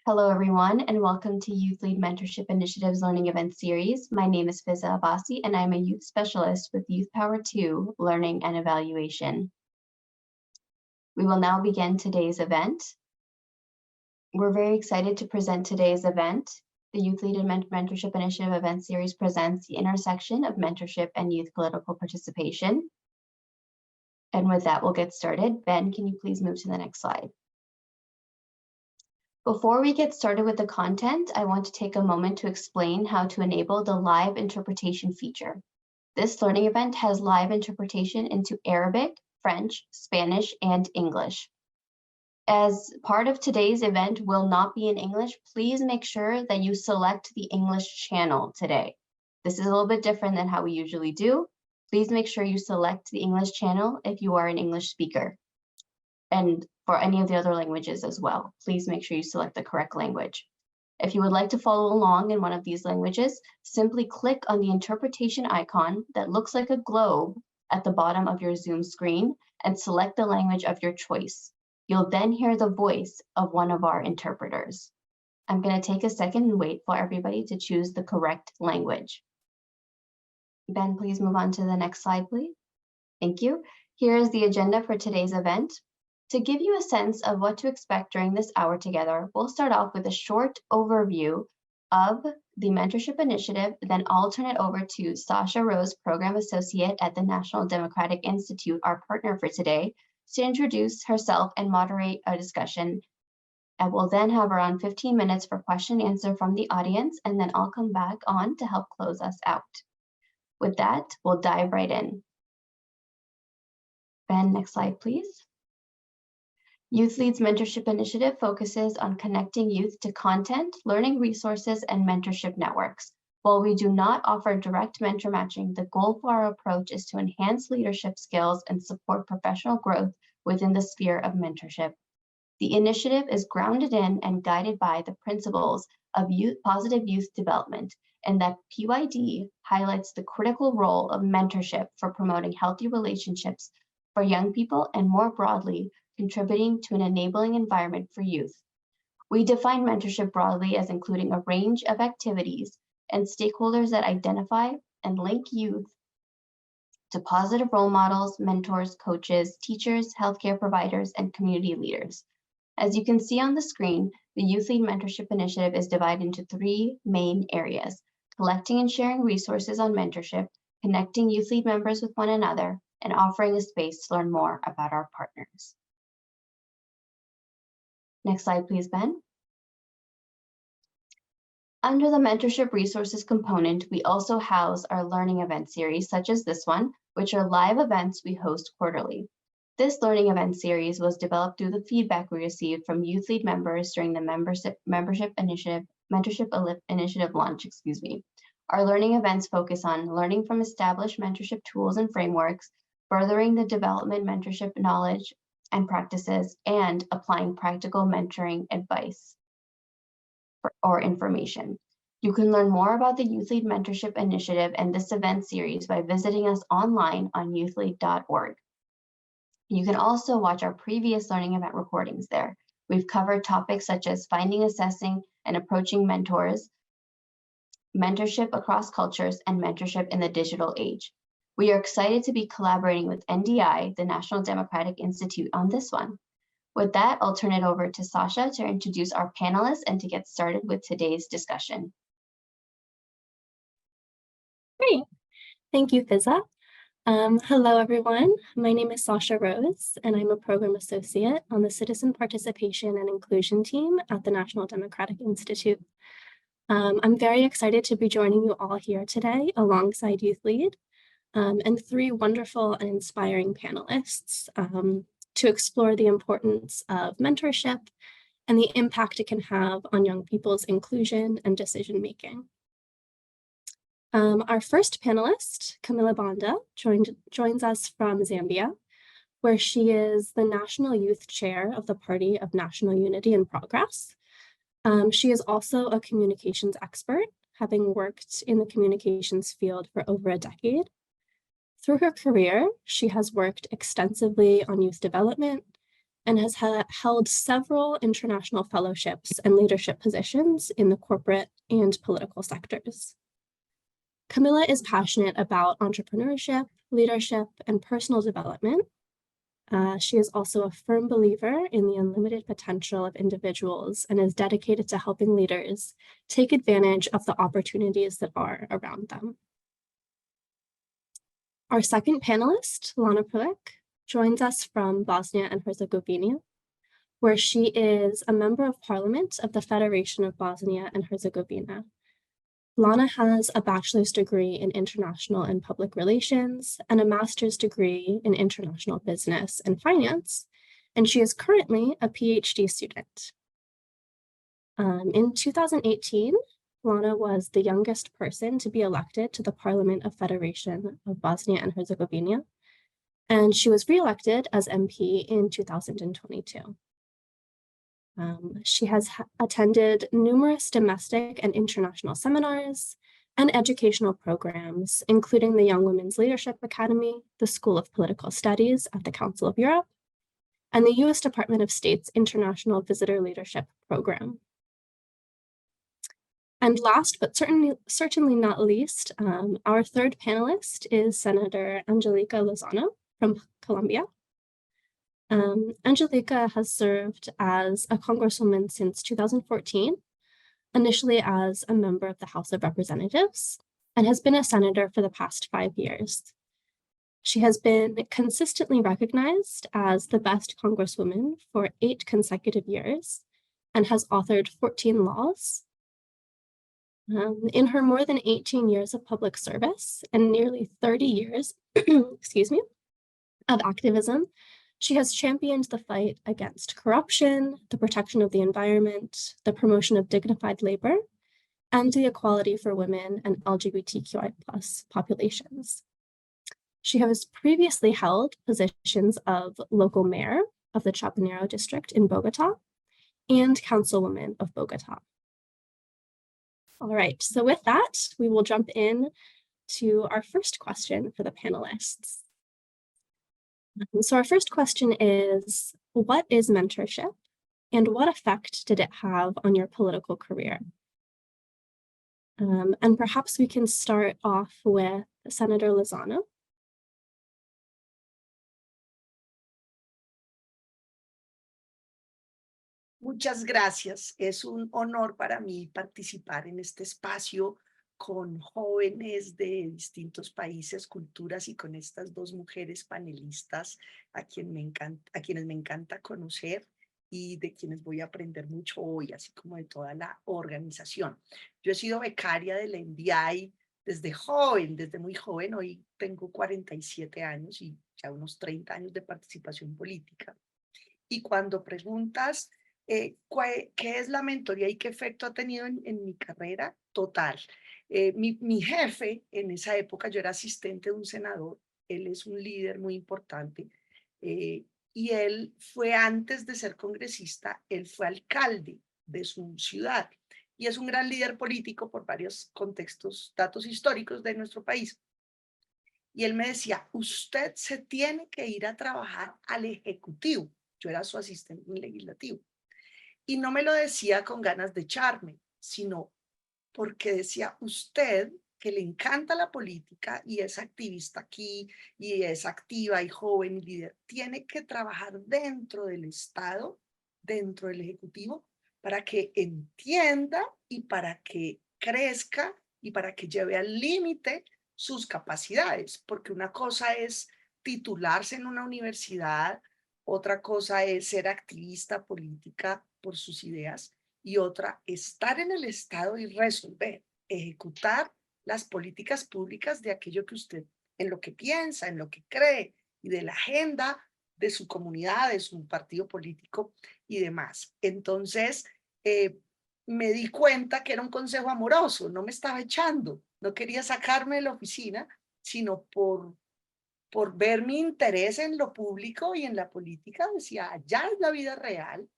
Hello, everyone, and welcome to YouthLead Mentorship Initiative's Learning Event Series. My name is Fiza Abbasi, and I'm a youth specialist with Youth Power 2 Learning and Evaluation. We will now begin today's event. We're very excited to present today's event. The YouthLead Mentorship Initiative Event Series presents the intersection of mentorship and youth political participation. And with that, we'll get started. Ben, can you please move to the next slide? Before we get started with the content, I want to take a moment to explain how to enable the live interpretation feature. This learning event has live interpretation into Arabic, French, Spanish, and English. As part of today's event will not be in English, please make sure that you select the English channel today. This is a little bit different than how we usually do. Please make sure you select the English channel if you are an English speaker. And for any of the other languages as well, please make sure you select the correct language. If you would like to follow along in one of these languages, simply click on the interpretation icon that looks like a globe at the bottom of your Zoom screen and select the language of your choice. You'll then hear the voice of one of our interpreters. I'm going to take a second and wait for everybody to choose the correct language. Ben, please move on to the next slide, please. Thank you. Here is the agenda for today's event. To give you a sense of what to expect during this hour together, we'll start off with a short overview of the Mentorship Initiative, then I'll turn it over to Sasha Rose, Program Associate at the National Democratic Institute, our partner for today, to introduce herself and moderate a discussion. And we'll then have around 15 minutes for question and answer from the audience, and then I'll come back on to help close us out. With that, we'll dive right in. Ben, next slide, please. YouthLead's Mentorship Initiative focuses on connecting youth to content, learning resources, and mentorship networks. While we do not offer direct mentor matching, the goal for our approach is to enhance leadership skills and support professional growth within the sphere of mentorship. The initiative is grounded in and guided by the principles of positive youth development, and that PYD highlights the critical role of mentorship for promoting healthy relationships for young people and more broadly, contributing to an enabling environment for youth. We define mentorship broadly as including a range of activities and stakeholders that identify and link youth to positive role models, mentors, coaches, teachers, healthcare providers, and community leaders. As you can see on the screen, the YouthLead Mentorship Initiative is divided into three main areas: collecting and sharing resources on mentorship, connecting YouthLead members with one another, and offering a space to learn more about our partners. Next slide, please, Ben. Under the mentorship resources component, we also house our learning event series, such as this one, which are live events we host quarterly. This learning event series was developed through the feedback we received from YouthLead members during the mentorship initiative launch. Our learning events focus on learning from established mentorship tools and frameworks, furthering the development mentorship knowledge and practices, and applying practical mentoring advice or information. You can learn more about the YouthLead Mentorship Initiative and this event series by visiting us online on youthlead.org. You can also watch our previous learning event recordings there. We've covered topics such as finding, assessing, and approaching mentors, mentorship across cultures, and mentorship in the digital age. We are excited to be collaborating with NDI, the National Democratic Institute, on this one. With that, I'll turn it over to Sasha to introduce our panelists and to get started with today's discussion. Great. Thank you, Fiza. Hello, everyone. My name is Sasha Rose, and I'm a program associate on the Citizen Participation and Inclusion team at the National Democratic Institute. I'm very excited to be joining you all here today alongside YouthLead and three wonderful and inspiring panelists to explore the importance of mentorship and the impact it can have on young people's inclusion and decision-making. Our first panelist, Camilla Banda, joins us from Zambia, where she is the National Youth Chair of the Party of National Unity and Progress. She is also a communications expert, having worked in the communications field for over a decade. Through her career, she has worked extensively on youth development, and has held several international fellowships and leadership positions in the corporate and political sectors. Camilla is passionate about entrepreneurship, leadership, and personal development. She is also a firm believer in the unlimited potential of individuals and is dedicated to helping leaders take advantage of the opportunities that are around them. Our second panelist, Lana Prlic, joins us from Bosnia and Herzegovina, where she is a member of parliament of the Federation of Bosnia and Herzegovina. Lana has a bachelor's degree in international and public relations and a master's degree in international business and finance, and she is currently a PhD student. In 2018, Lana was the youngest person to be elected to the Parliament of Federation of Bosnia and Herzegovina, and she was re-elected as MP in 2022. She has attended numerous domestic and international seminars and educational programs, including the Young Women's Leadership Academy, the School of Political Studies at the Council of Europe, and the U.S. Department of State's International Visitor Leadership Program. And last, but certainly not least, our third panelist is Senator Angelica Lozano from Colombia. Angelica has served as a congresswoman since 2014, initially as a member of the House of Representatives, and has been a senator for the past 5 years. She has been consistently recognized as the best congresswoman for 8 consecutive years and has authored 14 laws. In her more than 18 years of public service and nearly 30 years, excuse me, of activism, she has championed the fight against corruption, the protection of the environment, the promotion of dignified labor, and the equality for women and LGBTQI+ populations. She has previously held positions of local mayor of the Chapinero district in Bogota and councilwoman of Bogota. All right, so with that, we will jump in to our first question for the panelists. So our first question is, what is mentorship and what effect did it have on your political career? And perhaps we can start off with Senator Lozano. Muchas gracias. Es un honor para mí participar en este espacio con jóvenes de distintos países, culturas y con estas 2 mujeres panelistas a quienes me encanta conocer y de quienes voy a aprender mucho hoy, así como de toda la organización. Yo he sido becaria de la NDI desde joven, desde muy joven. Hoy tengo 47 años y ya unos 30 años de participación política. Y cuando preguntas qué es la mentoría y qué efecto ha tenido en mi carrera, total. Mi jefe en esa época, yo era asistente de un senador, él es un líder muy importante, y él fue, antes de ser congresista, él fue alcalde de su ciudad, y es un gran líder político por varios contextos, datos históricos de nuestro país. Y él me decía, usted se tiene que ir a trabajar al Ejecutivo. Yo era su asistente en el Legislativo. Y no me lo decía con ganas de echarme, sino porque decía, usted que le encanta la política y es activista aquí y es activa y joven y líder, tiene que trabajar dentro del Estado, dentro del Ejecutivo, para que entienda y para que crezca y para que lleve al límite sus capacidades, porque una cosa es titularse en una universidad, otra cosa es ser activista política por sus ideas, y otra, estar en el Estado y resolver, ejecutar las políticas públicas de aquello que usted, en lo que piensa, en lo que cree, y de la agenda de su comunidad, de su partido político y demás. Entonces, me di cuenta que era un consejo amoroso, no me estaba echando, no quería sacarme de la oficina, sino por ver mi interés en lo público y en la política, decía, allá es la vida real.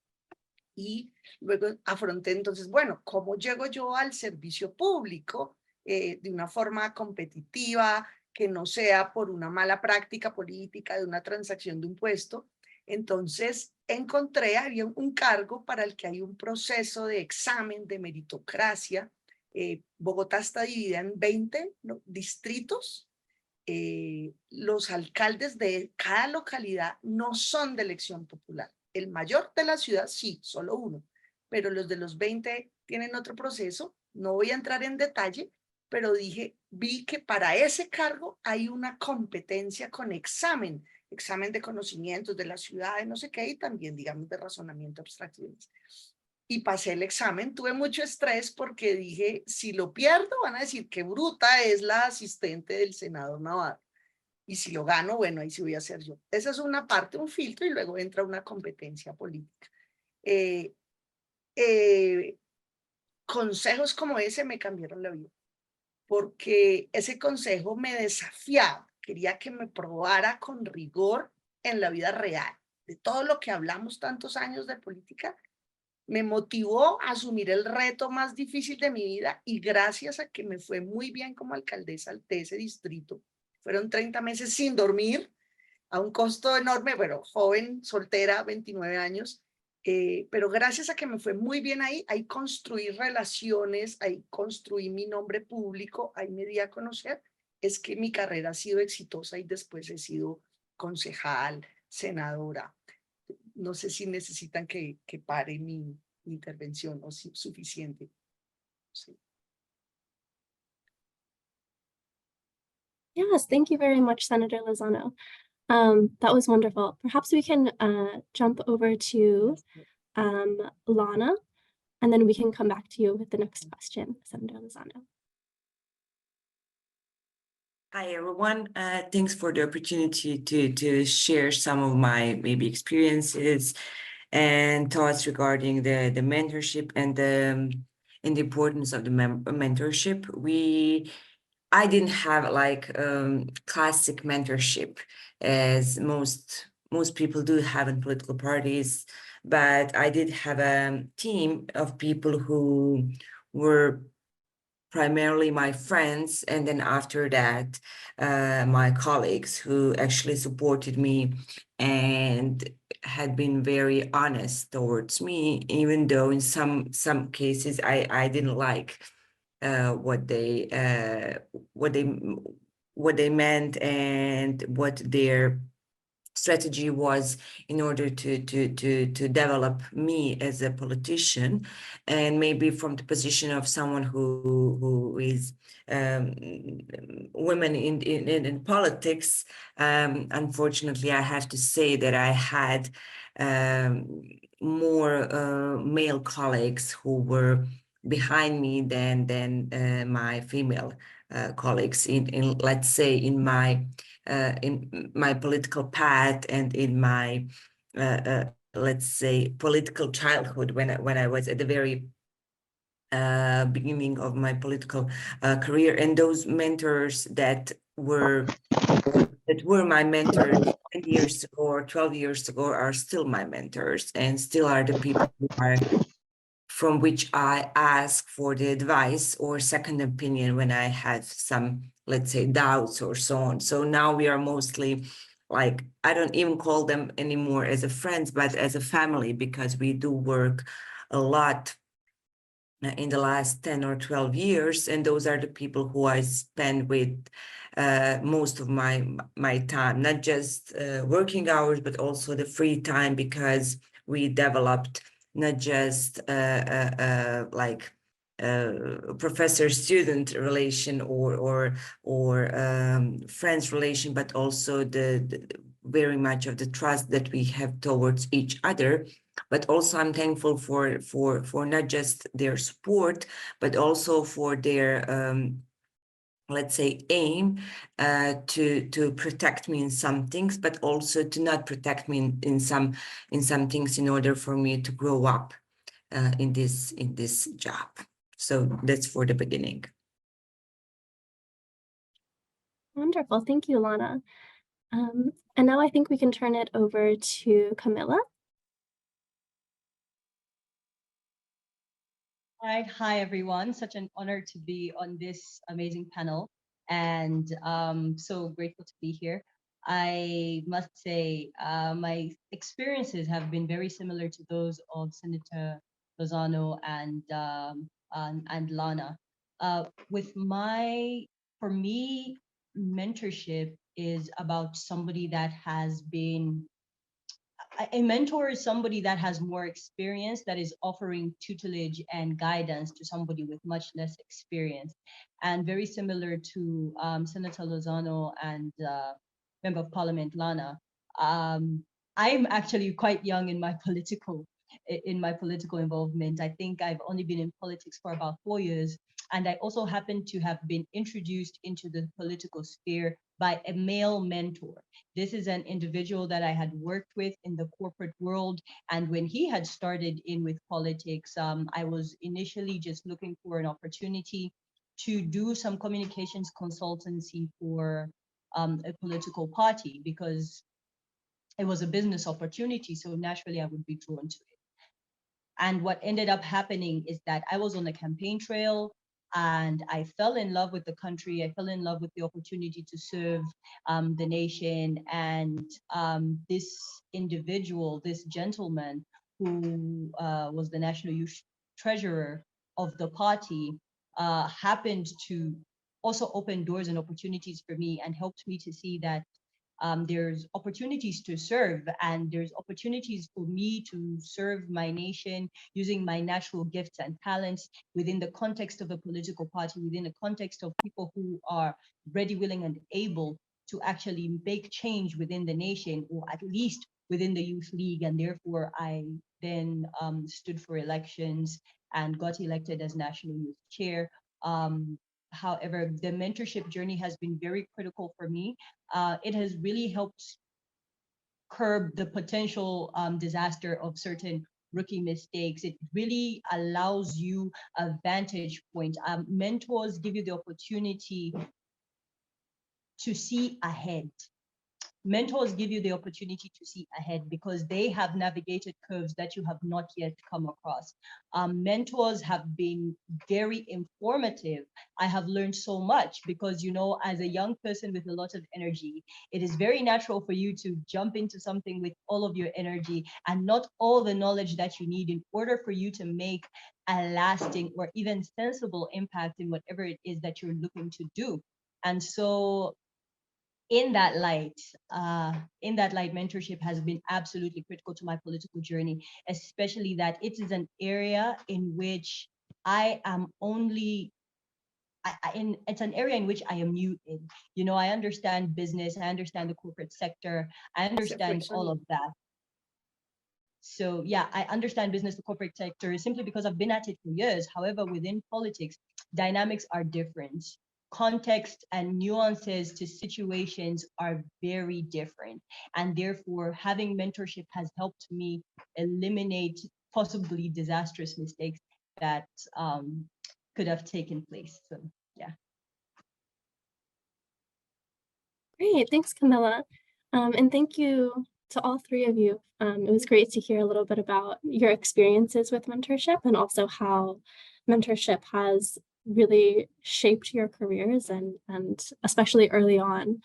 Y luego afronté entonces, bueno, ¿cómo llego yo al servicio público de una forma competitiva, que no sea por una mala práctica política, de una transacción de un puesto? Entonces encontré, había un cargo para el que hay un proceso de examen de meritocracia. Bogotá está dividida en 20 distritos. Los alcaldes de cada localidad no son de elección popular. El mayor de la ciudad sí, solo uno, pero los de los 20 tienen otro proceso. No voy a entrar en detalle, pero vi que para ese cargo hay una competencia con examen de conocimientos de la ciudad, de no sé qué, y también, digamos, de razonamiento abstracto. Y pasé el examen, tuve mucho estrés porque dije, si lo pierdo, van a decir qué bruta es la asistente del senador Navarro. Y si lo gano, bueno, ahí sí voy a ser yo. Esa es una parte, un filtro, y luego entra una competencia política. Eh, eh, consejos como ese me cambiaron la vida, porque ese consejo me desafiaba, quería que me probara con rigor en la vida real. De todo lo que hablamos tantos años de política, me motivó a asumir el reto más difícil de mi vida, y gracias a que me fue muy bien como alcaldesa de ese distrito, fueron 30 meses sin dormir, a un costo enorme, pero joven, soltera, 29 años, pero gracias a que me fue muy bien ahí construí relaciones, ahí construí mi nombre público, ahí me di a conocer, es que mi carrera ha sido exitosa y después he sido concejal, senadora. No sé si necesitan que pare mi intervención o si suficiente. Sí. Yes, thank you very much, Senator Lozano. That was wonderful. Perhaps we can jump over to Lana, and then we can come back to you with the next question, Senator Lozano. Hi, everyone. Thanks for the opportunity to share some of my maybe experiences and thoughts regarding the mentorship and the importance of the mentorship. I didn't have like classic mentorship as most people do have in political parties, but I did have a team of people who were primarily my friends, and then after that, my colleagues who actually supported me and had been very honest towards me, even though in some cases I didn't like what they meant and what their strategy was in order to develop me as a politician, and maybe from the position of someone who is women in politics. Unfortunately, I have to say that I had more male colleagues who were behind me than my female colleagues in let's say in my political path and in my let's say political childhood, when I was at the very beginning of my political career. And those mentors that were my mentors 10 years ago or 12 years ago are still my mentors, and still are the people who are from which I ask for the advice or second opinion when I have some, let's say, doubts or so on. So now we are mostly like, I don't even call them anymore as a friends, but as a family, because we do work a lot in the last 10 or 12 years. And those are the people who I spend with most of my time, not just working hours, but also the free time, because we developed not just like professor-student relation or friends relation, but also the very much of the trust that we have towards each other. But also I'm thankful for not just their support, but also for their let's say aim to protect me in some things, but also to not protect me in some things, in order for me to grow up in this job. So that's for the beginning. Wonderful, thank you, Lana. And now I think we can turn it over to Camilla. Hi everyone. Such an honor to be on this amazing panel, and so grateful to be here. I must say my experiences have been very similar to those of Senator Lozano and Lana. For me, mentorship is about somebody that has been a mentor is somebody that has more experience, that is offering tutelage and guidance to somebody with much less experience. And very similar to Senator Lozano and Member of Parliament Lana, I'm actually quite young in my political involvement. I think I've only been in politics for about 4 years. And I also happen to have been introduced into the political sphere by a male mentor. This is an individual that I had worked with in the corporate world. And when he had started in with politics, I was initially just looking for an opportunity to do some communications consultancy for a political party because it was a business opportunity. So naturally, I would be drawn to it. And what ended up happening is that I was on the campaign trail and I fell in love with the country. I fell in love with the opportunity to serve the nation. And this individual, this gentleman who was the National Youth Treasurer of the party, happened to also open doors and opportunities for me and helped me to see that there's opportunities to serve and there's opportunities for me to serve my nation using my natural gifts and talents within the context of a political party, within the context of people who are ready, willing, and able to actually make change within the nation, or at least within the Youth League. And therefore, I then stood for elections and got elected as National Youth Chair. However, the mentorship journey has been very critical for me. It has really helped curb the potential disaster of certain rookie mistakes. It really allows you a vantage point. Mentors give you the opportunity to see ahead. Mentors give you the opportunity to see ahead because they have navigated curves that you have not yet come across. Mentors have been very informative. I have learned so much because, you know, as a young person with a lot of energy, it is very natural for you to jump into something with all of your energy and not all the knowledge that you need in order for you to make a lasting or even sensible impact in whatever it is that you're looking to do. And so in that light, mentorship has been absolutely critical to my political journey, especially that it is an area in which I am only, it's an area in which I am new in. You know, I understand business, I understand the corporate sector, I understand all of that. So yeah, I understand business, the corporate sector, simply because I've been at it for years. However, within politics, dynamics are different. Context and nuances to situations are very different. And therefore, having mentorship has helped me eliminate possibly disastrous mistakes that could have taken place. So yeah. Great, thanks, Camilla. And thank you to all three of you. It was great to hear a little bit about your experiences with mentorship and also how mentorship has really shaped your careers and especially early on.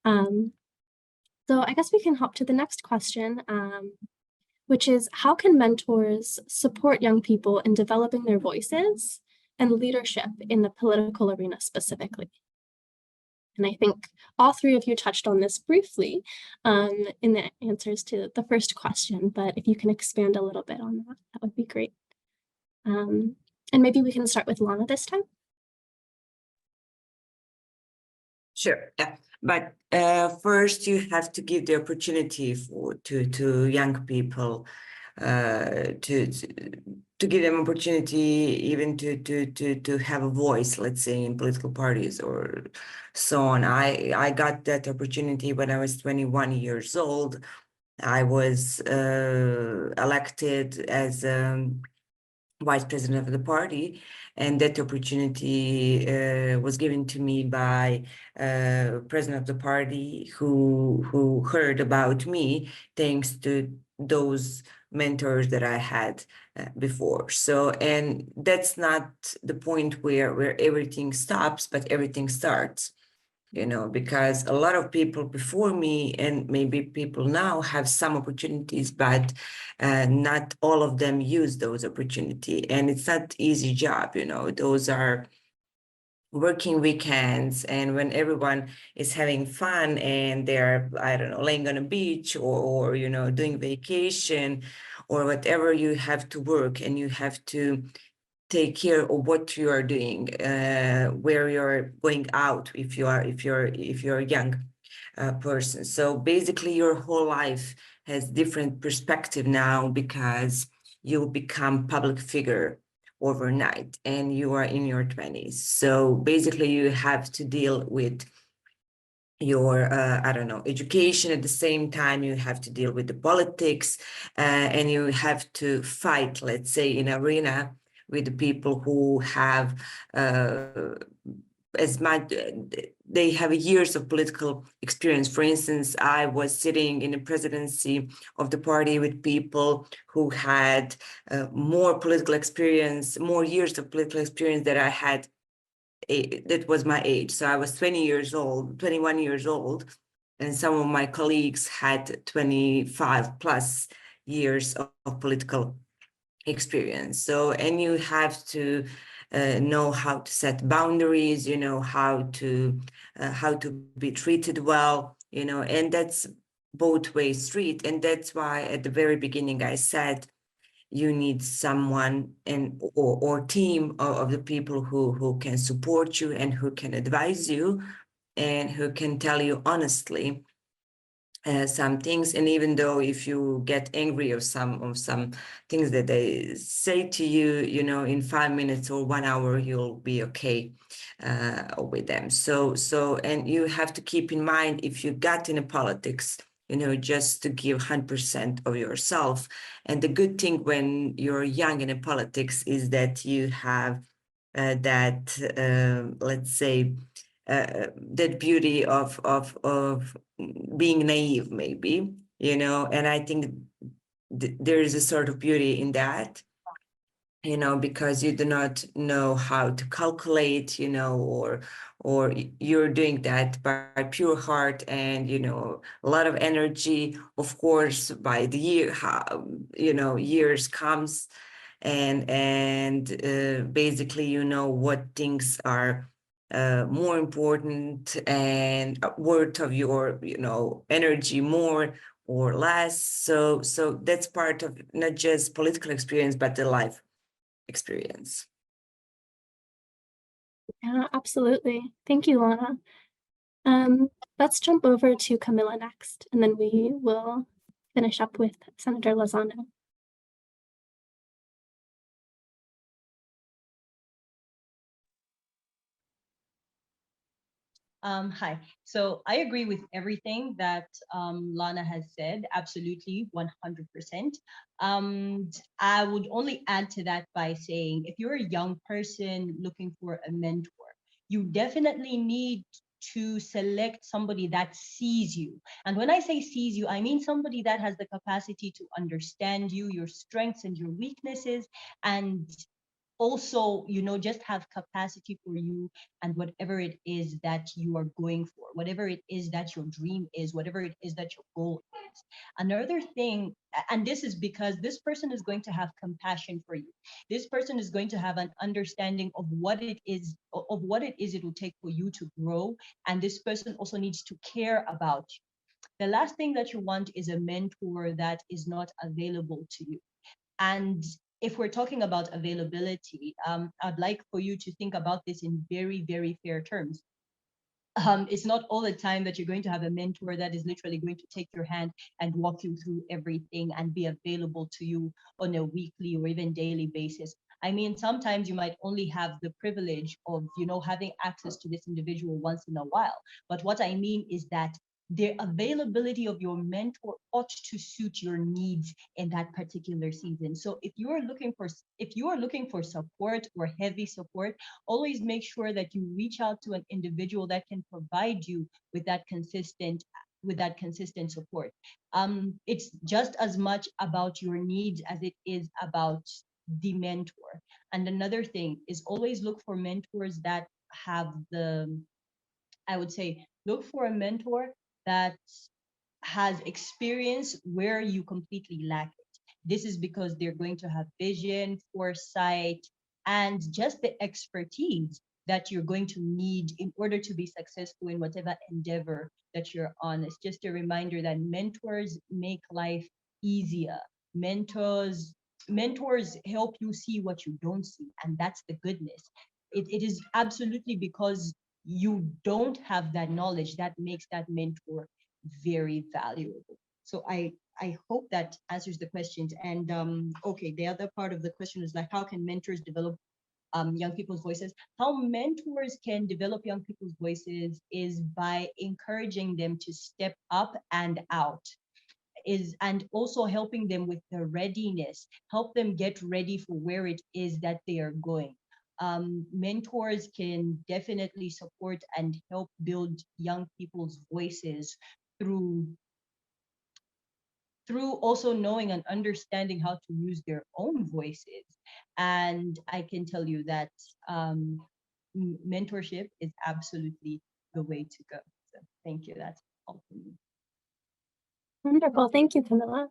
So I guess we can hop to the next question, which is how can mentors support young people in developing their voices and leadership in the political arena specifically? And I think all three of you touched on this briefly in the answers to the first question, but if you can expand a little bit on that, that would be great. And maybe we can start with Lana this time. Sure, yeah. But first you have to give the opportunity to young people to give them opportunity even to have a voice, let's say, in political parties or so on. I got that opportunity when I was 21 years old. I was elected as vice president of the party, and that opportunity was given to me by president of the party who heard about me thanks to those mentors that I had before. So, and that's not the point where everything stops, but everything starts. because a lot of people before me and maybe people now have some opportunities, but not all of them use those opportunities. And it's not easy job, those are working weekends, and when everyone is having fun and they're, I don't know, laying on a beach or doing vacation or whatever, you have to work and you have to take care of what you are doing, where you're going out if you're a young person. So basically your whole life has different perspective now because you become public figure overnight and you are in your 20s. So basically you have to deal with your I don't know, education. At the same time you have to deal with the politics, and you have to fight, let's say, in arena with the people who have as much, they have years of political experience. For instance, I was sitting in the presidency of the party with people who had more political experience, more years of political experience that I had. That was my age. So I was 20 years old, 21 years old, and some of my colleagues had 25 plus years of political experience. So, and you have to know how to set boundaries, how to be treated well, and that's both way street. And that's why at the very beginning I said you need someone or team of the people who can support you and who can advise you and who can tell you honestly some things. And even though if you get angry of some things that they say to you, in 5 minutes or 1 hour, you'll be okay with them. So, and you have to keep in mind, if you got into politics, just to give 100% of yourself. And the good thing when you're young in politics is that you have that, let's say, that beauty of being naive, maybe, and I think there is a sort of beauty in that, because you do not know how to calculate, or you're doing that by pure heart and, a lot of energy. Of course, by the year, years comes and basically, what things are more important and worth of your, energy more or less. So that's part of not just political experience, but the life experience. Yeah, absolutely. Thank you, Lana. Let's jump over to Camilla next, and then we will finish up with Senator Lozano. Hi. So I agree with everything that Lana has said, absolutely, 100%. I would only add to that by saying, if you're a young person looking for a mentor, you definitely need to select somebody that sees you. And when I say sees you, I mean somebody that has the capacity to understand you, your strengths and your weaknesses, and also, just have capacity for you and whatever it is that you are going for, whatever it is that your dream is, whatever it is that your goal is. Another thing, and this is because this person is going to have compassion for you. This person is going to have an understanding of what it is it will take for you to grow. And this person also needs to care about you. The last thing that you want is a mentor that is not available to you. And if we're talking about availability, I'd like for you to think about this in very, very fair terms. It's not all the time that you're going to have a mentor that is literally going to take your hand and walk you through everything and be available to you on a weekly or even daily basis. I mean, sometimes you might only have the privilege of, having access to this individual once in a while. But what I mean is that the availability of your mentor ought to suit your needs in that particular season. So if you are looking for support or heavy support, always make sure that you reach out to an individual that can provide you with that consistent support. It's just as much about your needs as it is about the mentor. And another thing is, always look for mentors that have I would say look for a mentor that has experience where you completely lack it. This is because they're going to have vision, foresight, and just the expertise that you're going to need in order to be successful in whatever endeavor that you're on. It's just a reminder that mentors make life easier. Mentors help you see what you don't see, and that's the goodness. It is absolutely because you don't have that knowledge that makes that mentor very valuable. So I hope that answers the questions. And okay, the other part of the question is like, how can mentors develop young people's voices? How mentors can develop young people's voices is by encouraging them to step up and out, and also helping them with the readiness, help them get ready for where it is that they are going. Mentors can definitely support and help build young people's voices through also knowing and understanding how to use their own voices. And I can tell you that mentorship is absolutely the way to go. So thank you. That's all for me. Wonderful. Thank you, Camilla.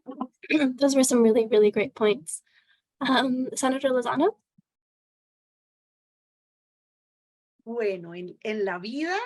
Those were some really, really great points. Senator Lozano? Bueno, en la vida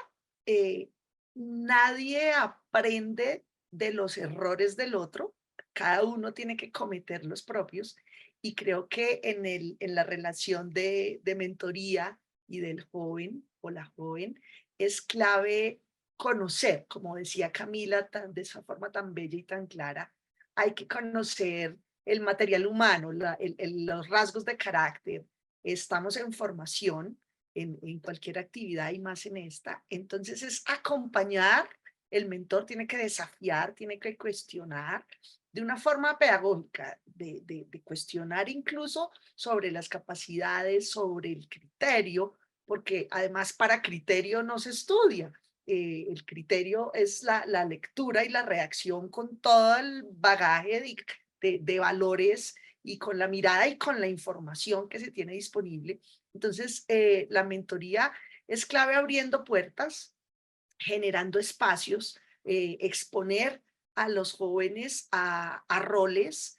nadie aprende de los errores del otro, cada uno tiene que cometer los propios, y creo que en la relación de mentoría y del joven o la joven es clave conocer, como decía Camila de esa forma tan bella y tan clara, hay que conocer el material humano, los rasgos de carácter. Estamos en formación en cualquier actividad y más en esta. Entonces es acompañar, el mentor tiene que desafiar, tiene que cuestionar de una forma pedagógica, de cuestionar incluso sobre las capacidades, sobre el criterio, porque además para criterio no se estudia. El criterio es la lectura y la reacción con todo el bagaje de valores y con la mirada y con la información que se tiene disponible. Entonces, la mentoría es clave abriendo puertas, generando espacios, exponer a los jóvenes a roles,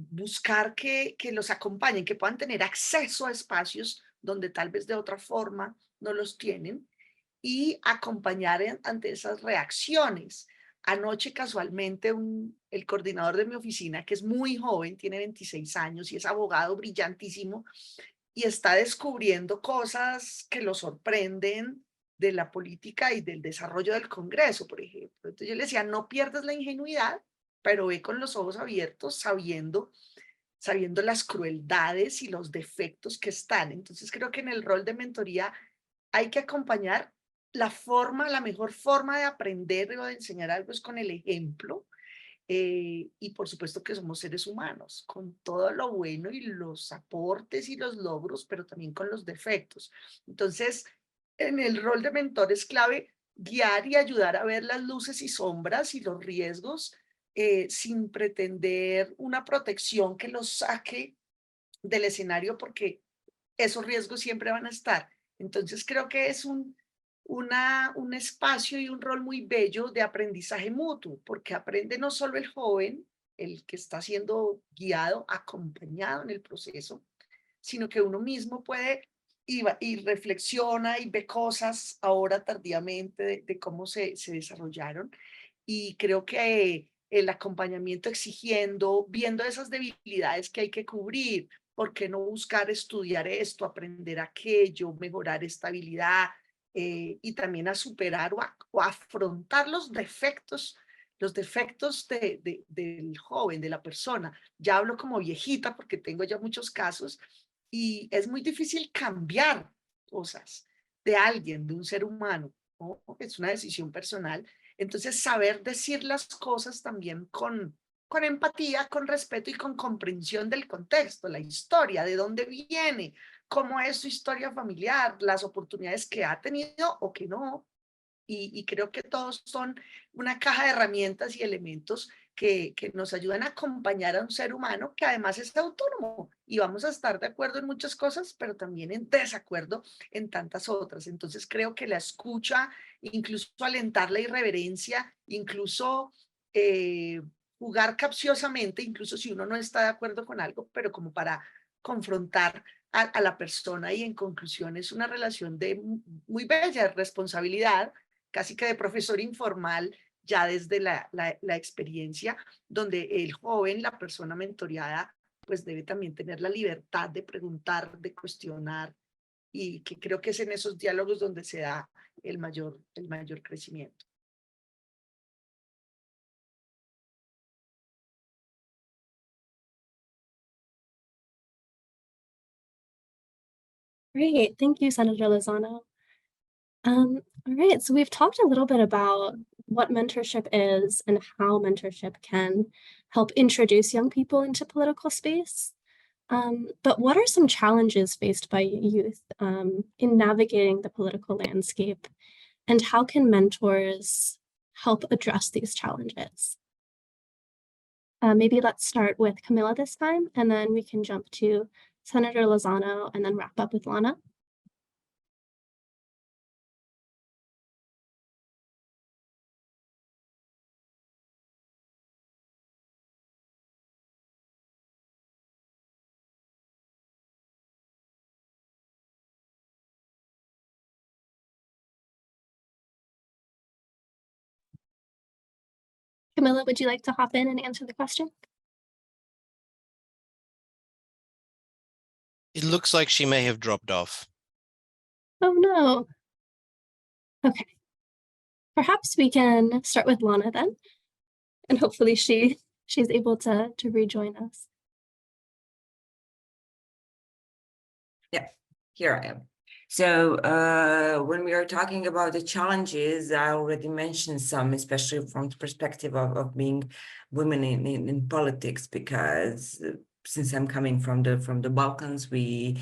buscar que los acompañen, que puedan tener acceso a espacios donde tal vez de otra forma no los tienen, y acompañar ante esas reacciones. Anoche casualmente el coordinador de mi oficina, que es muy joven, tiene 26 años y es abogado brillantísimo, y está descubriendo cosas que lo sorprenden de la política y del desarrollo del Congreso, por ejemplo. Entonces yo le decía, no pierdas la ingenuidad, pero ve con los ojos abiertos, sabiendo las crueldades y los defectos que están. Entonces creo que en el rol de mentoría hay que acompañar. La mejor forma de aprender o de enseñar algo es con el ejemplo. Y por supuesto que somos seres humanos, con todo lo bueno y los aportes y los logros, pero también con los defectos. Entonces, en el rol de mentor es clave guiar y ayudar a ver las luces y sombras y los riesgos, sin pretender una protección que los saque del escenario, porque esos riesgos siempre van a estar. Entonces creo que es un espacio y un rol muy bello de aprendizaje mutuo, porque aprende no solo el joven, el que está siendo guiado, acompañado en el proceso, sino que uno mismo puede y reflexiona y ve cosas ahora tardíamente de cómo se desarrollaron. Y creo que el acompañamiento exigiendo, viendo esas debilidades que hay que cubrir, ¿por qué no buscar estudiar esto, aprender aquello, mejorar esta habilidad, y también a superar o a afrontar los defectos del joven, de la persona? Ya hablo como viejita porque tengo ya muchos casos y es muy difícil cambiar cosas de alguien, de un ser humano, ¿no? Es una decisión personal. Entonces, saber decir las cosas también con empatía, con respeto y con comprensión del contexto, la historia, de dónde viene, cómo es su historia familiar, las oportunidades que ha tenido o que no. Y creo que todos son una caja de herramientas y elementos que nos ayudan a acompañar a un ser humano que además es autónomo y vamos a estar de acuerdo en muchas cosas, pero también en desacuerdo en tantas otras. Entonces creo que la escucha, incluso alentar la irreverencia, incluso jugar capciosamente, incluso si uno no está de acuerdo con algo, pero como para confrontar a la persona, y en conclusión es una relación de muy bella responsabilidad, casi que de profesor informal, ya desde la experiencia, donde el joven, la persona mentoreada, pues debe también tener la libertad de preguntar, de cuestionar, y que creo que es en esos diálogos donde se da el mayor crecimiento. Great, thank you, Senator Lozano. All right, so we've talked a little bit about what mentorship is and how mentorship can help introduce young people into political space. But what are some challenges faced by youth in navigating the political landscape, and how can mentors help address these challenges? Maybe let's start with Camilla this time, and then we can jump to Senator Lozano and then wrap up with Lana. Camilla, would you like to hop in and answer the question? It looks like she may have dropped off. Oh no. Okay. Perhaps we can start with Lana then, and hopefully she's able to rejoin us. Yeah, here I am. So when we are talking about the challenges, I already mentioned some, especially from the perspective of being women in politics, because since I'm coming from the Balkans, we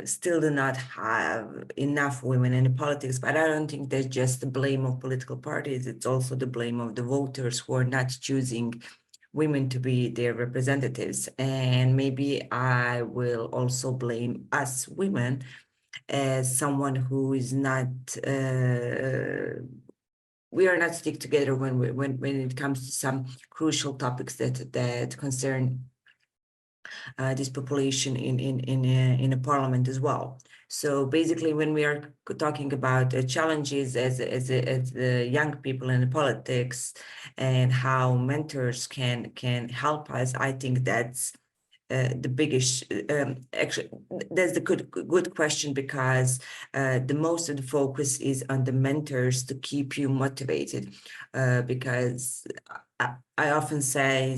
still do not have enough women in politics. But I don't think that's just the blame of political parties. It's also the blame of the voters who are not choosing women to be their representatives. And maybe I will also blame us women as someone who is not we are not stick together when it comes to some crucial topics that concern this population in a parliament as well. So basically, when we are talking about challenges as the young people in the politics and how mentors can help us, I think that's the biggest. Actually, that's the good question, because the most of the focus is on the mentors to keep you motivated. Because I often say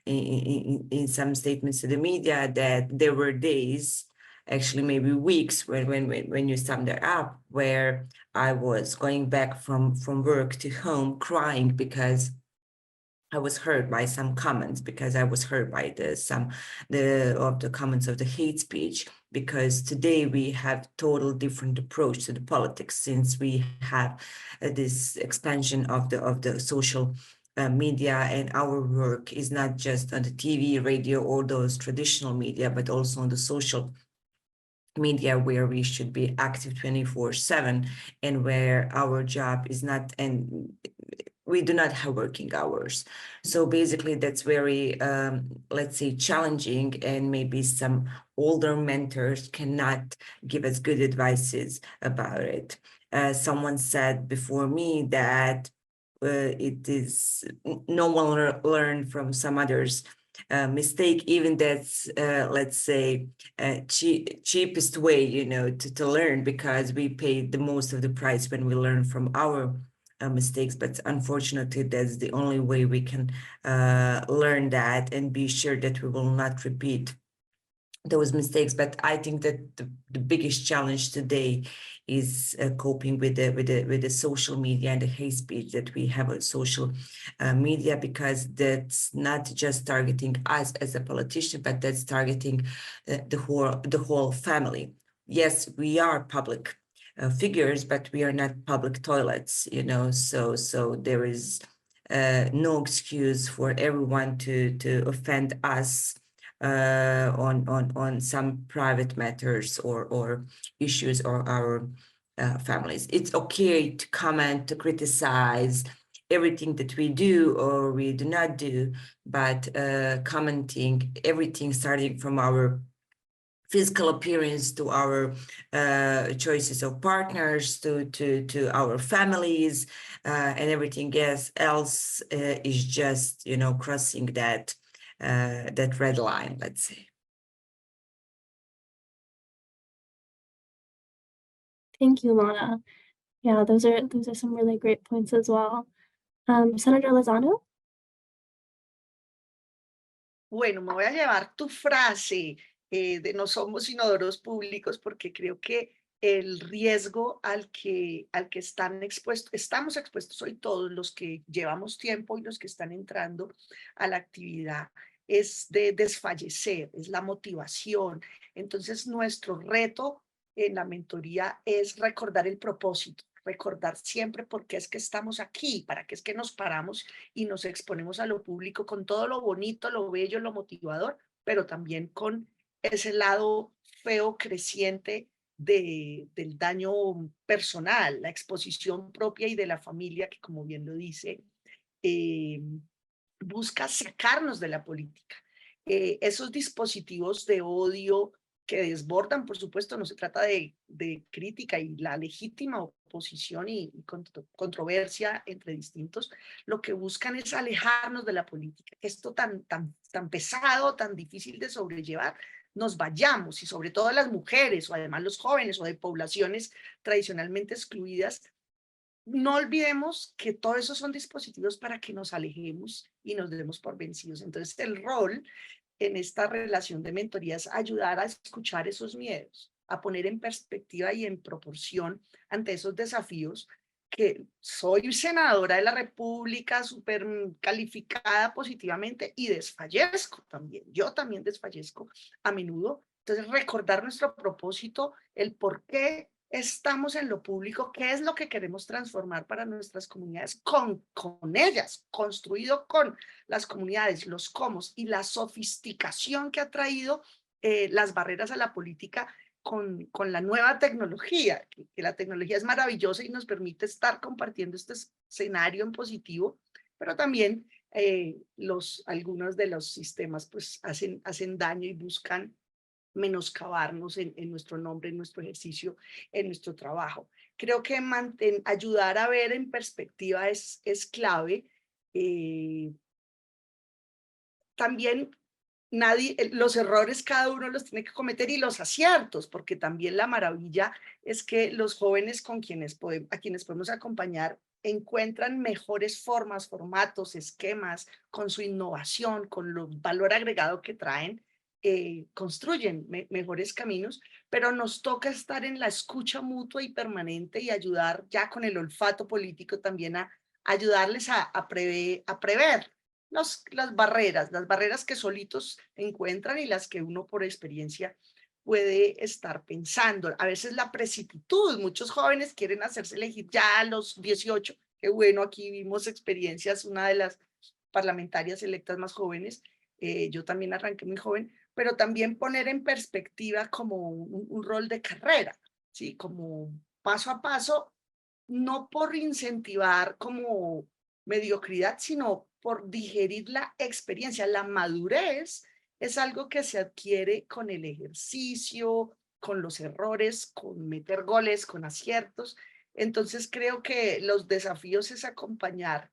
in some statements to the media that there were days, actually maybe weeks, when you sum that up, where I was going back from work to home crying because I was hurt by some comments, because I was hurt by the comments of the hate speech, because today we have total different approach to the politics, since we have this expansion of the social media, and our work is not just on the TV, radio, or those traditional media, but also on the social media, where we should be active 24/7, and where our job is not, and we do not have working hours. So basically that's very, let's say, challenging, and maybe some older mentors cannot give us good advices about it. Someone said before me that it is no one learned from some others mistake, even that's let's say cheapest way, to learn, because we pay the most of the price when we learn from our mistakes. But unfortunately, that's the only way we can learn that and be sure that we will not repeat those mistakes. But I think that the biggest challenge today is coping with the social media and the hate speech that we have on social media, because that's not just targeting us as a politician, but that's targeting the whole family. Yes, we are public figures, but we are not public toilets, so there is no excuse for everyone to offend us on some private matters or issues or our families. It's okay to comment, to criticize everything that we do or we do not do, but commenting everything starting from our physical appearance to our choices of partners to our families and everything else is just, you know, crossing that red line, let's say. Thank you, Lana. Yeah, those are some really great points as well. Senator Lozano? Bueno, me voy a llevar tu frase de no somos inodoros públicos porque creo que el riesgo al que estamos expuestos hoy todos los que llevamos tiempo y los que están entrando a la actividad es de desfallecer, es la motivación. Entonces, nuestro reto en la mentoría es recordar el propósito, recordar siempre por qué es que estamos aquí, para qué es que nos paramos y nos exponemos a lo público con todo lo bonito, lo bello, lo motivador, pero también con ese lado feo creciente del daño personal, la exposición propia y de la familia, que como bien lo dice, busca sacarnos de la política. Esos dispositivos de odio que desbordan, por supuesto, no se trata de crítica y la legítima oposición y controversia entre distintos, lo que buscan es alejarnos de la política. Esto tan pesado, tan difícil de sobrellevar, nos vayamos, y sobre todo las mujeres, o además los jóvenes, o de poblaciones tradicionalmente excluidas, no olvidemos que todo eso son dispositivos para que nos alejemos y nos demos por vencidos. Entonces, el rol en esta relación de mentoría es ayudar a escuchar esos miedos, a poner en perspectiva y en proporción ante esos desafíos, que soy senadora de la República, súper calificada positivamente y desfallezco también. Yo también desfallezco a menudo. Entonces, recordar nuestro propósito, el por qué estamos en lo público, qué es lo que queremos transformar para nuestras comunidades, con ellas, construido con las comunidades, los cómo y la sofisticación que ha traído las barreras a la política con la nueva tecnología, que la tecnología es maravillosa y nos permite estar compartiendo este escenario en positivo, pero también algunos de los sistemas pues hacen daño y buscan menoscabarnos en nuestro nombre, en nuestro ejercicio, en nuestro trabajo. Creo que ayudar a ver en perspectiva es clave. También los errores cada uno los tiene que cometer, y los aciertos, porque también la maravilla es que los jóvenes a quienes podemos acompañar encuentran mejores formas, formatos, esquemas, con su innovación, con el valor agregado que traen, construyen mejores caminos, pero nos toca estar en la escucha mutua y permanente y ayudar ya con el olfato político también a ayudarles a prever las barreras que solitos encuentran y las que uno por experiencia puede estar pensando. A veces la precipitud, muchos jóvenes quieren hacerse elegir ya a los 18, qué bueno, aquí vimos experiencias, una de las parlamentarias electas más jóvenes, yo también arranqué muy joven, pero también poner en perspectiva como un rol de carrera, ¿sí? Como paso a paso, no por incentivar como mediocridad, sino por digerir la experiencia. La madurez es algo que se adquiere con el ejercicio, con los errores, con meter goles, con aciertos. Entonces creo que los desafíos es acompañar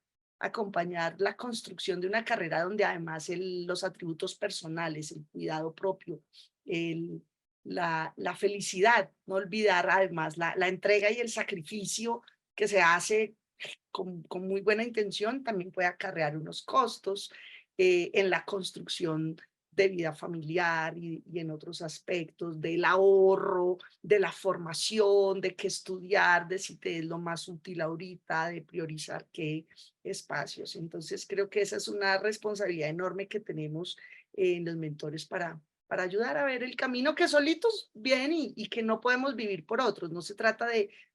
la construcción de una carrera donde además los atributos personales, el cuidado propio, la felicidad, no olvidar además la entrega y el sacrificio que se hace con muy buena intención, también puede acarrear unos costos en la construcción de vida familiar y en otros aspectos, del ahorro, de la formación, de qué estudiar, de si te es lo más útil ahorita, de priorizar qué espacios. Entonces creo que esa es una responsabilidad enorme que tenemos en los mentores para ayudar a ver el camino que solitos vienen y que no podemos vivir por otros. No se trata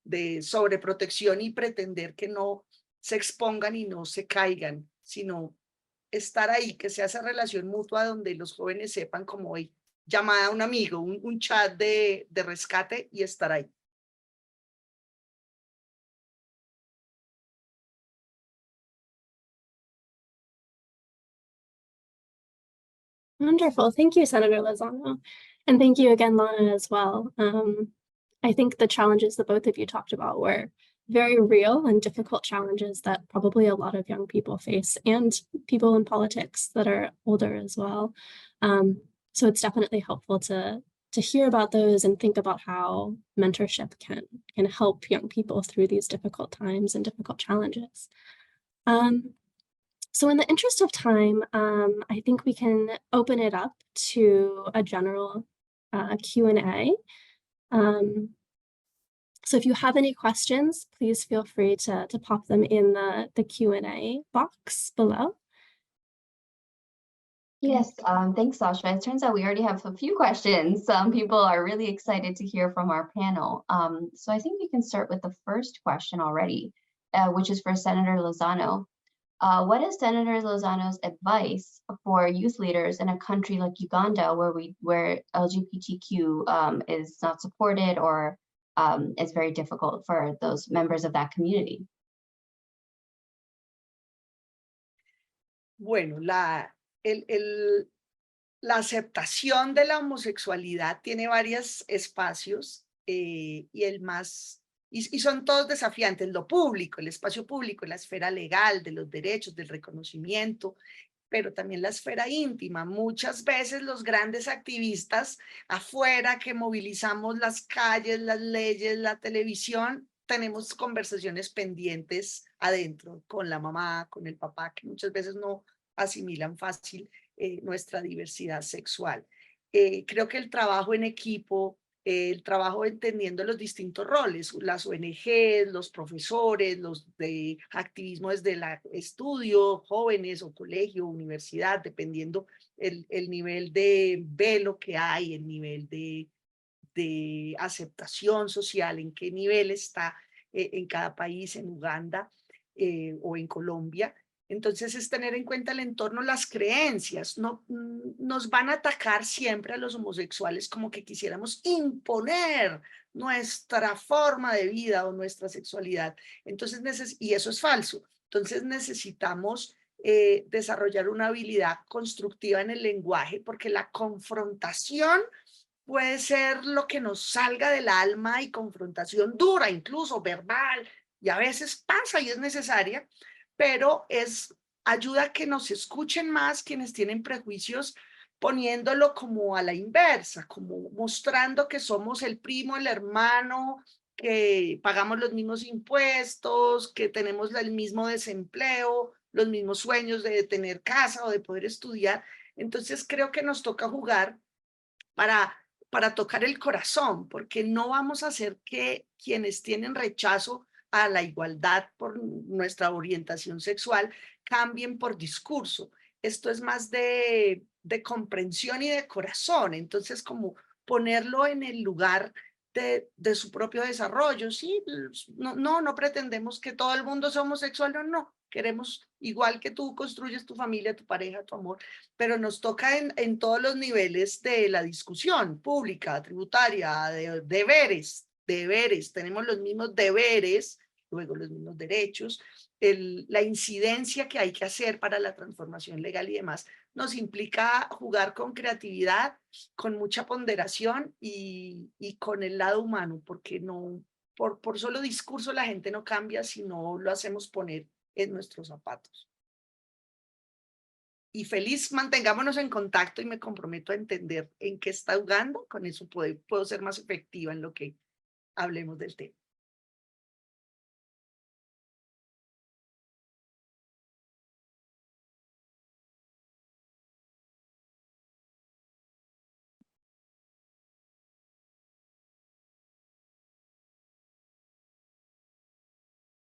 de sobreprotección y pretender que no se expongan y no se caigan, sino estar ahí, que sea esa relación mutua donde los jóvenes sepan como hoy, llamada a un amigo, un chat de rescate y estar ahí. Wonderful. Thank you, Senator Lozano. And thank you again, Lana, as well. I think the challenges that both of you talked about were very real and difficult challenges that probably a lot of young people face, and people in politics that are older as well. So it's definitely helpful to hear about those and think about how mentorship can help young people through these difficult times and difficult challenges. So in the interest of time, I think we can open it up to a general Q&A. So if you have any questions, please feel free to pop them in the Q&A box below. Yes, thanks, Sasha. It turns out we already have a few questions. Some people are really excited to hear from our panel. So I think we can start with the first question already, which is for Senator Lozano. What is Senator Lozano's advice for youth leaders in a country like Uganda, where LGBTQ is not supported or is very difficult for those members of that community? Bueno, la aceptación de la homosexualidad tiene varios espacios y el más, y son todos desafiantes, lo público, el espacio público, la esfera legal, de los derechos, del reconocimiento, pero también la esfera íntima. Muchas veces los grandes activistas afuera que movilizamos las calles, las leyes, la televisión, tenemos conversaciones pendientes adentro con la mamá, con el papá, que muchas veces no asimilan fácil nuestra diversidad sexual. Creo que el trabajo en equipo, el trabajo entendiendo los distintos roles, las ONGs, los profesores, los de activismo desde el estudio, jóvenes o colegio, universidad, dependiendo el nivel de velo que hay, el nivel de aceptación social, en qué nivel está en cada país, en Uganda o en Colombia. Entonces es tener en cuenta el entorno, las creencias. No, nos van a atacar siempre a los homosexuales como que quisiéramos imponer nuestra forma de vida o nuestra sexualidad. Entonces, y eso es falso. Entonces necesitamos desarrollar una habilidad constructiva en el lenguaje, porque la confrontación puede ser lo que nos salga del alma, y confrontación dura, incluso verbal, y a veces pasa y es necesaria, pero ayuda a que nos escuchen más quienes tienen prejuicios, poniéndolo como a la inversa, como mostrando que somos el primo, el hermano, que pagamos los mismos impuestos, que tenemos el mismo desempleo, los mismos sueños de tener casa o de poder estudiar. Entonces creo que nos toca jugar para tocar el corazón, porque no vamos a hacer que quienes tienen rechazo a la igualdad por nuestra orientación sexual cambien por discurso. Esto es más de comprensión y de corazón. Entonces, como ponerlo en el lugar de su propio desarrollo. Sí, no pretendemos que todo el mundo sea homosexual, no. Queremos, igual que tú construyes tu familia, tu pareja, tu amor, pero nos toca en todos los niveles de la discusión pública, tributaria, de deberes. Tenemos los mismos deberes, luego los mismos derechos, la incidencia que hay que hacer para la transformación legal y demás, nos implica jugar con creatividad, con mucha ponderación y con el lado humano, porque no, por solo discurso la gente no cambia si no lo hacemos poner en nuestros zapatos. Y feliz, mantengámonos en contacto y me comprometo a entender en qué está Uganda. Con eso puedo ser más efectiva en lo que hablemos del tema.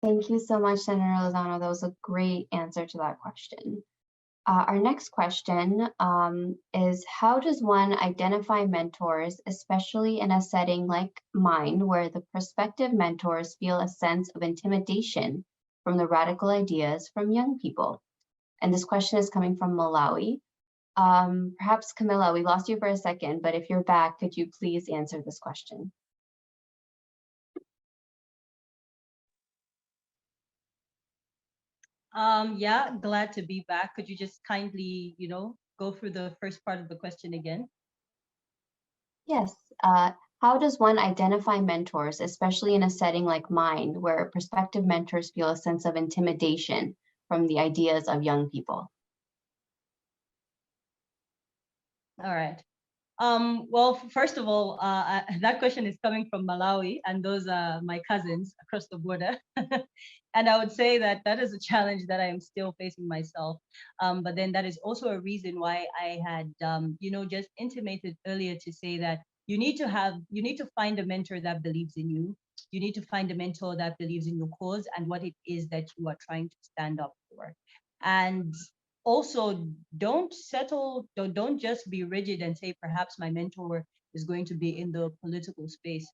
Thank you so much, Senator Lozano. That was a great answer to that question. Our next question is, how does one identify mentors, especially in a setting like mine, where the prospective mentors feel a sense of intimidation from the radical ideas from young people? And this question is coming from Malawi. Perhaps Camilla, we lost you for a second, but if you're back, could you please answer this question? Yeah, glad to be back. Could you just kindly, go through the first part of the question again? Yes. How does one identify mentors, especially in a setting like mine, where prospective mentors feel a sense of intimidation from the ideas of young people? All right. Well, first of all, that question is coming from Malawi, and those are my cousins across the border. And I would say that that is a challenge that I am still facing myself. But then that is also a reason why I had, just intimated earlier to say that you need to find a mentor that believes in you. You need to find a mentor that believes in your cause and what it is that you are trying to stand up for. And also, don't just be rigid and say perhaps my mentor is going to be in the political space.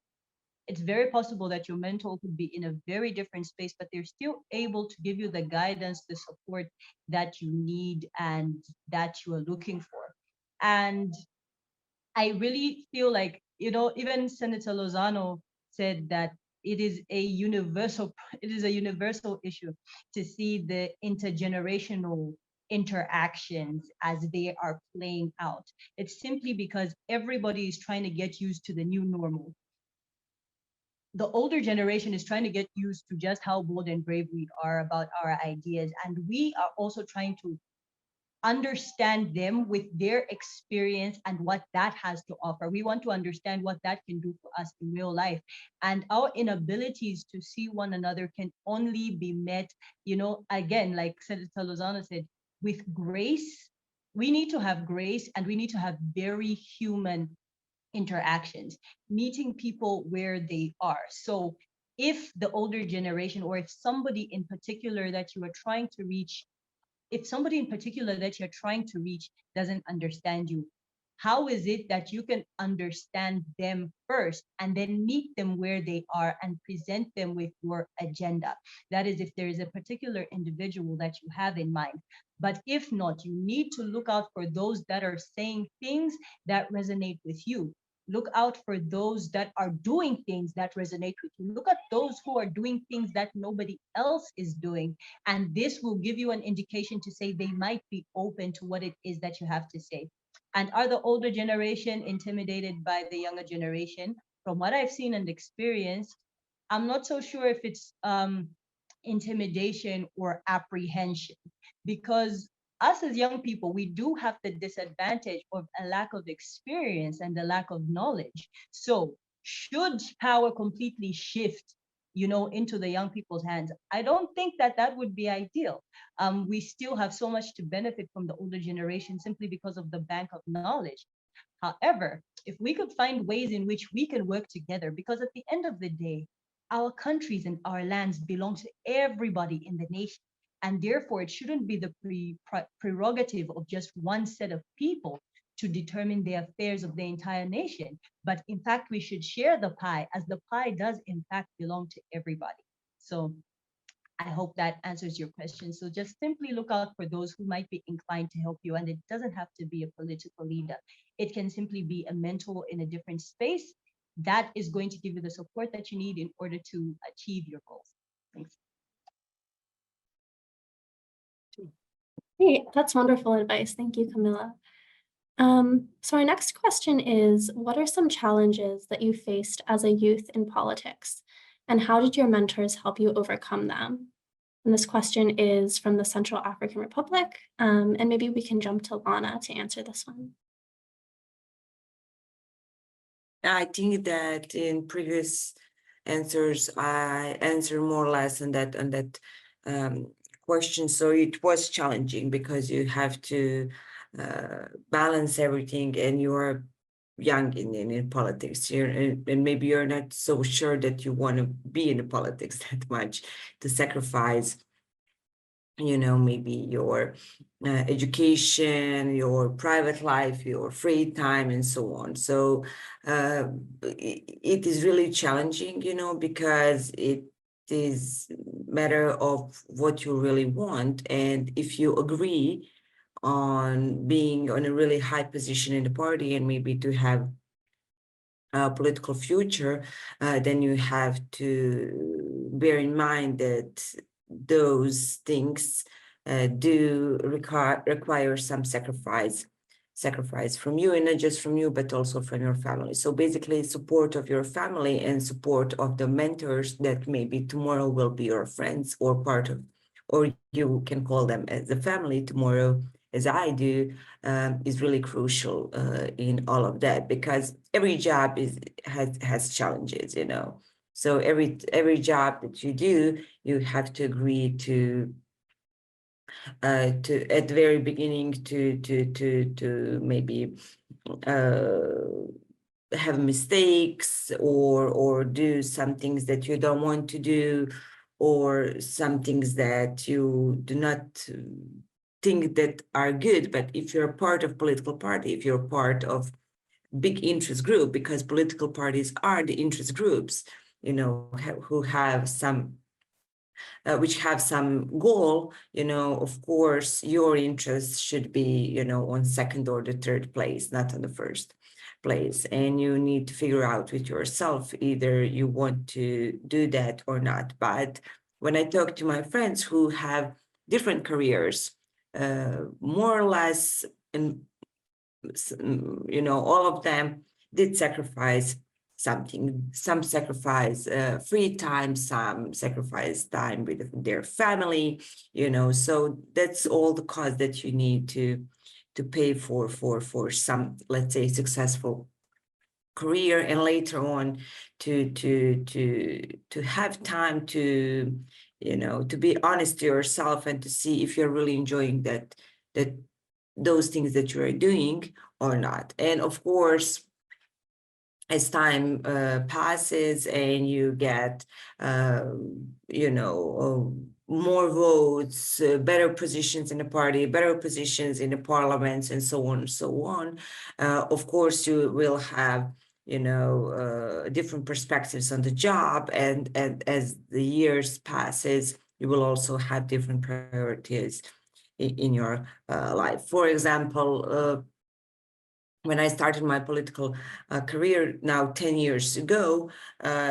It's very possible that your mentor could be in a very different space, but they're still able to give you the guidance, the support that you need and that you are looking for. And I really feel like, even Senator Lozano said that it is a universal issue to see the intergenerational interactions as they are playing out. It's simply because everybody is trying to get used to the new normal. The older generation is trying to get used to just how bold and brave we are about our ideas. And we are also trying to understand them with their experience and what that has to offer. We want to understand what that can do for us in real life. And our inabilities to see one another can only be met, again, like Senator Lozano said, with grace. We need to have grace, and we need to have very human interactions, meeting people where they are. So if the older generation, or if somebody in particular that you are trying to reach, doesn't understand you, how is it that you can understand them first and then meet them where they are and present them with your agenda? That is, if there is a particular individual that you have in mind. But if not, you need to look out for those that are saying things that resonate with you. Look out for those that are doing things that resonate with you. Look at those who are doing things that nobody else is doing. And this will give you an indication to say they might be open to what it is that you have to say. And are the older generation intimidated by the younger generation? From what I've seen and experienced, I'm not so sure if it's intimidation or apprehension, because us as young people, we do have the disadvantage of a lack of experience and a lack of knowledge. So should power completely shift, into the young people's hands, I don't think that that would be ideal. We still have so much to benefit from the older generation simply because of the bank of knowledge. However, if we could find ways in which we can work together, because at the end of the day, our countries and our lands belong to everybody in the nation. And therefore, it shouldn't be the prerogative of just one set of people to determine the affairs of the entire nation. But in fact, we should share the pie, as the pie does in fact belong to everybody. So I hope that answers your question. So just simply look out for those who might be inclined to help you. And it doesn't have to be a political leader. It can simply be a mentor in a different space that is going to give you the support that you need in order to achieve your goals. Thanks. Great, that's wonderful advice. Thank you, Camilla. So our next question is, what are some challenges that you faced as a youth in politics, and how did your mentors help you overcome them? And this question is from the Central African Republic, and maybe we can jump to Lana to answer this one. I think that in previous answers, I answered more or less on that question. So it was challenging because you have to balance everything, and you are young in politics, and maybe you're not so sure that you want to be in the politics that much, to sacrifice, maybe your education, your private life, your free time, and so on. So it is really challenging, because it is matter of what you really want. And if you agree on being on a really high position in the party and maybe to have a political future, then you have to bear in mind that those things do require some sacrifice from you, and not just from you, but also from your family. So basically, support of your family and support of the mentors that maybe tomorrow will be your friends or part of, or you can call them as a family tomorrow, as I do, is really crucial in all of that, because every job has challenges, you know. So every job that you do, you have to agree to at the very beginning to maybe have mistakes or do some things that you don't want to do, or some things that you do not think that are good. But if you're part of political party, if you're part of big interest group, because political parties are the interest groups, you know, who have some which have some goal, you know, of course, your interest should be, you know, on second or the third place, not on the first place. And you need to figure out with yourself, either you want to do that or not. But when I talk to my friends who have different careers, more or less, and you know, all of them did sacrifice something. Some sacrifice free time, some sacrifice time with their family, you know. So that's all the cost that you need to pay for some, let's say, successful career, and later on to have time to, you know, to be honest to yourself and to see if you're really enjoying that those things that you are doing or not. And of course, as time passes and you get, you know, more votes, better positions in the party, better positions in the parliaments, and so on and so on, of course, you will have, you know, different perspectives on the job. And as the years passes, you will also have different priorities in your life. For example, when I started my political career now 10 years ago,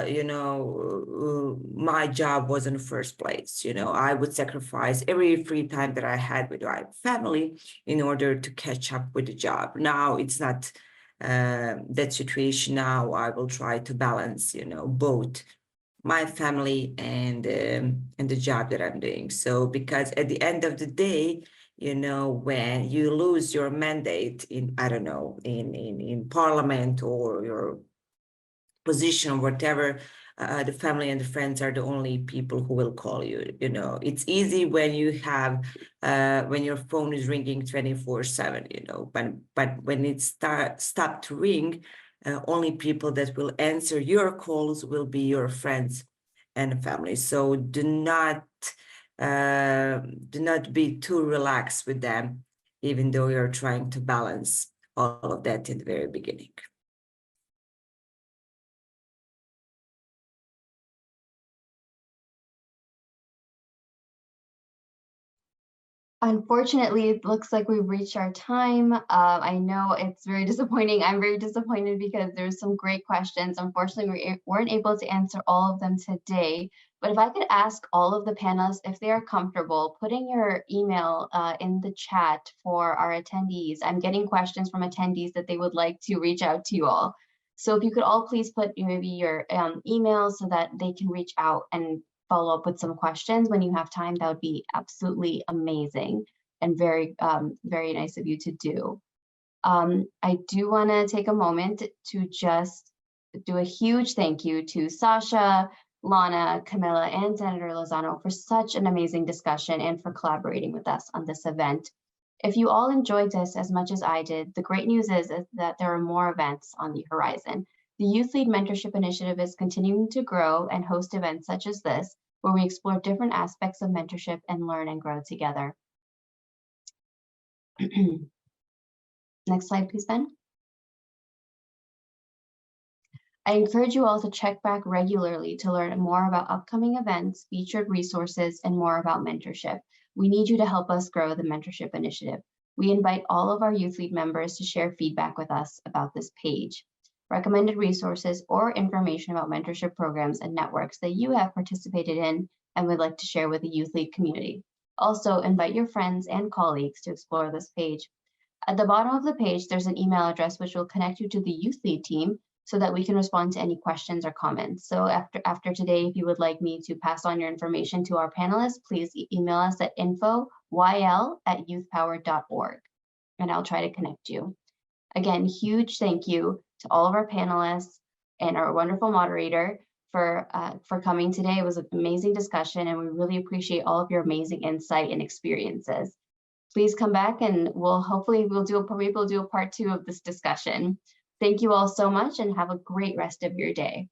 you know, my job was in the first place. You know, I would sacrifice every free time that I had with my family in order to catch up with the job. Now it's not that situation. Now I will try to balance, you know, both my family and the job that I'm doing. So because at the end of the day, you know, when you lose your mandate in, I don't know, in parliament or your position or whatever, the family and the friends are the only people who will call you. You know, it's easy when you have, when your phone is ringing 24/7, you know, but when it stop to ring, only people that will answer your calls will be your friends and family. So do not be too relaxed with them, even though you're trying to balance all of that in the very beginning. Unfortunately, it looks like we've reached our time. I know it's very disappointing. I'm very disappointed because there's some great questions. Unfortunately, we weren't able to answer all of them today. But if I could ask all of the panelists if they are comfortable putting your email in the chat for our attendees. I'm getting questions from attendees that they would like to reach out to you all. So if you could all please put maybe your email so that they can reach out and follow up with some questions when you have time, that would be absolutely amazing and very, very nice of you to do. I do want to take a moment to just do a huge thank you to Sasha, Lana, Camilla, and Senator Lozano for such an amazing discussion and for collaborating with us on this event. If you all enjoyed this as much as I did, the great news is that there are more events on the horizon. The YouthLead Mentorship Initiative is continuing to grow and host events such as this, where we explore different aspects of mentorship and learn and grow together. Next slide, please, Ben. I encourage you all to check back regularly to learn more about upcoming events, featured resources, and more about mentorship. We need you to help us grow the mentorship initiative. We invite all of our YouthLead members to share feedback with us about this page, recommended resources, or information about mentorship programs and networks that you have participated in and would like to share with the YouthLead community. Also, invite your friends and colleagues to explore this page. At the bottom of the page, there's an email address which will connect you to the YouthLead team so that we can respond to any questions or comments. So after today, if you would like me to pass on your information to our panelists, please email us at info.yl@youthpower.org, and I'll try to connect you. Again, huge thank you to all of our panelists and our wonderful moderator for coming today. It was an amazing discussion, and we really appreciate all of your amazing insight and experiences. Please come back, and hopefully we'll do a part 2 of this discussion. Thank you all so much, and have a great rest of your day.